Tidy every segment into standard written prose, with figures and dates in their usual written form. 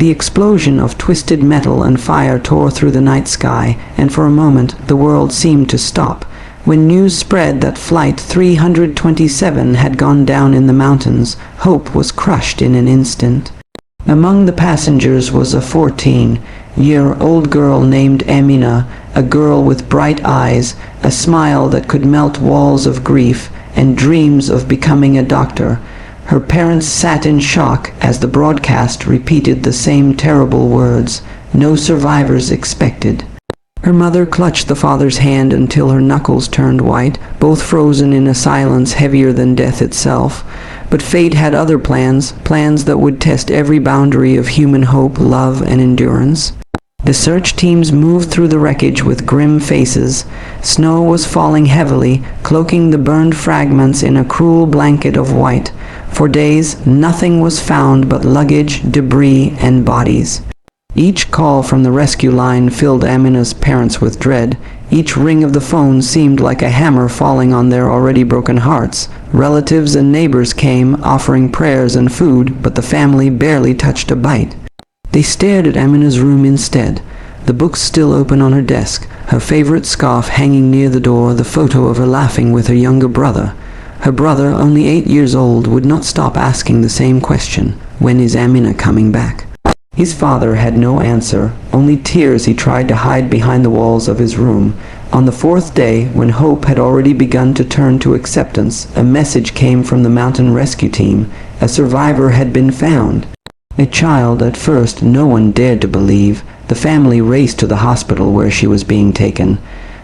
The explosion of twisted metal and fire tore through the night sky, and for a moment the world seemed to stop. When news spread that Flight 327 had gone down in the mountains, hope was crushed in an instant. Among the passengers was a 14-year-old girl named Amina, a girl with bright eyes, a smile that could melt walls of grief, and dreams of becoming a doctor. Her parents sat in shock as the broadcast repeated the same terrible words, "No survivors expected." Her mother clutched the father's hand until her knuckles turned white, both frozen in a silence heavier than death itself. But fate had other plans that would test every boundary of human hope, love, and endurance. The search teams moved through the wreckage with grim faces. Snow was falling heavily, cloaking the burned fragments in a cruel blanket of white. For days, nothing was found but luggage, debris, and bodies. Each call from the rescue line filled Amina's parents with dread. Each ring of the phone seemed like a hammer falling on their already broken hearts. Relatives and neighbors came, offering prayers and food, but the family barely touched a bite. They stared at Amina's room instead, the books still open on her desk, her favorite scarf hanging near the door, the photo of her laughing with her younger brother. Her brother, only 8 years old, would not stop asking the same question, "When is Amina coming back?" His father had no answer, only tears he tried to hide behind the walls of his room. On the 4th day, when hope had already begun to turn to acceptance, a message came from the mountain rescue team. A survivor had been found. A child. At first, no one dared to believe. The family raced to the hospital where she was being taken.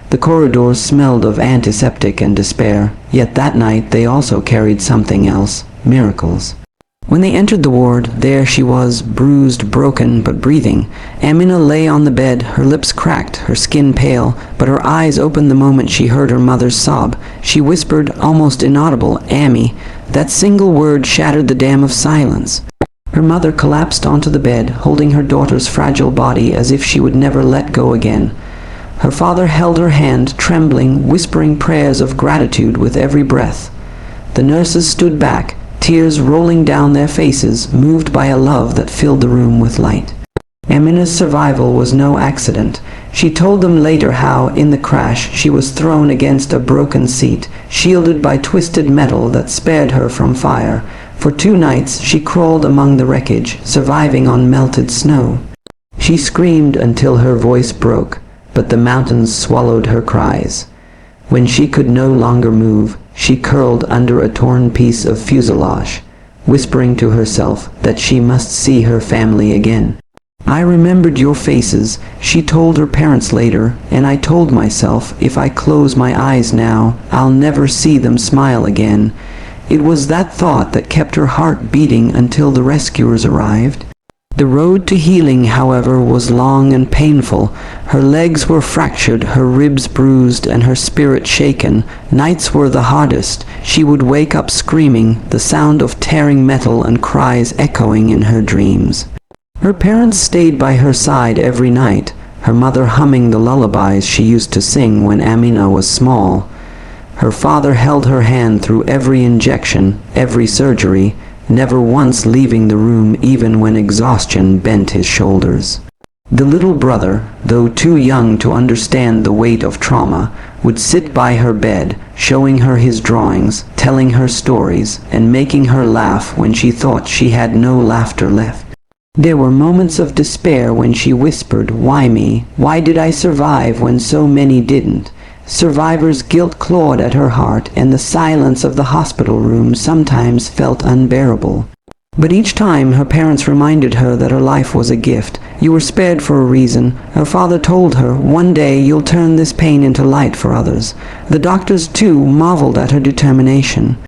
The corridors smelled of antiseptic and despair, yet that night they also carried something else, miracles. When they entered the ward, there she was, bruised, broken, but breathing. Amina lay on the bed, her lips cracked, her skin pale, but her eyes opened the moment she heard her mother's sob. She whispered, almost inaudible, "Ammi." That single word shattered the dam of silence. Her mother collapsed onto the bed, holding her daughter's fragile body as if she would never let go again. Her father held her hand, trembling, whispering prayers of gratitude with every breath. The nurses stood back, tears rolling down their faces, moved by a love that filled the room with light. Amina's survival was no accident. She told them later how, in the crash, she was thrown against a broken seat, shielded by twisted metal that spared her from fire. For 2 nights she crawled among the wreckage, surviving on melted snow. She screamed until her voice broke, but the mountains swallowed her cries. When she could no longer move, she curled under a torn piece of fuselage, whispering to herself that she must see her family again. "I remembered your faces," she told her parents later, "and I told myself, if I close my eyes now, I'll never see them smile again." It was that thought that kept her heart beating until the rescuers arrived. The road to healing, however, was long and painful. Her legs were fractured, her ribs bruised, and her spirit shaken. Nights were the hardest. She would wake up screaming, the sound of tearing metal and cries echoing in her dreams. Her parents stayed by her side every night, her mother humming the lullabies she used to sing when Amina was small. Her father held her hand through every injection, every surgery, never once leaving the room even when exhaustion bent his shoulders. The little brother, though too young to understand the weight of trauma, would sit by her bed, showing her his drawings, telling her stories, and making her laugh when she thought she had no laughter left. There were moments of despair when she whispered, "Why me? Why did I survive when so many didn't?" Survivor's guilt clawed at her heart, and the silence of the hospital room sometimes felt unbearable. But each time her parents reminded her that her life was a gift. "You were spared for a reason." Her father told her, "One day you'll turn this pain into light for others." The doctors, too, marveled at her determination.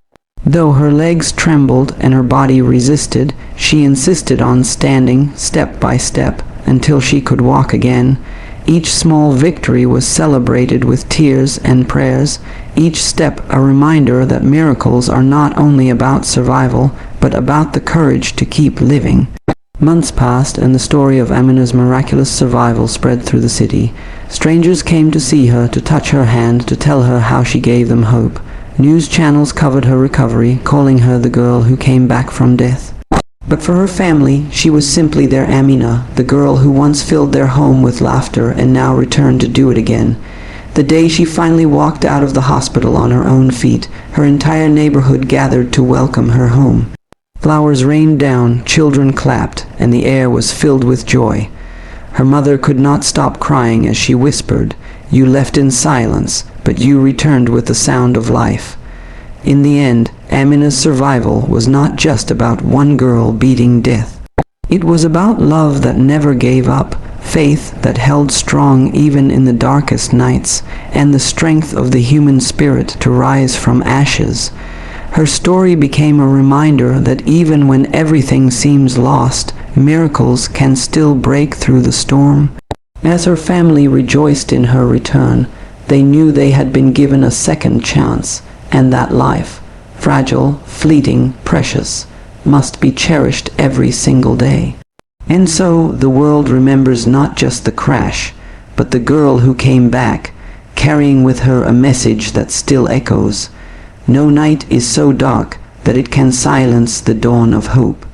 Though her legs trembled and her body resisted, she insisted on standing, step by step, until she could walk again. Each small victory was celebrated with tears and prayers, each step a reminder that miracles are not only about survival, but about the courage to keep living. Months passed, and the story of Amina's miraculous survival spread through the city. Strangers came to see her, to touch her hand, to tell her how she gave them hope. News channels covered her recovery, calling her the girl who came back from death. But for her family, she was simply their Amina, the girl who once filled their home with laughter and now returned to do it again. The day she finally walked out of the hospital on her own feet, her entire neighborhood gathered to welcome her home. Flowers rained down, children clapped, and the air was filled with joy. Her mother could not stop crying as she whispered, "You left in silence, but you returned with the sound of life." In the end, Amina's survival was not just about one girl beating death. It was about love that never gave up, faith that held strong even in the darkest nights, and the strength of the human spirit to rise from ashes. Her story became a reminder that even when everything seems lost, miracles can still break through the storm. As her family rejoiced in her return, they knew they had been given a second chance, and that life, fragile, fleeting, precious, must be cherished every single day. And so the world remembers not just the crash, but the girl who came back, carrying with her a message that still echoes. No night is so dark that it can silence the dawn of hope.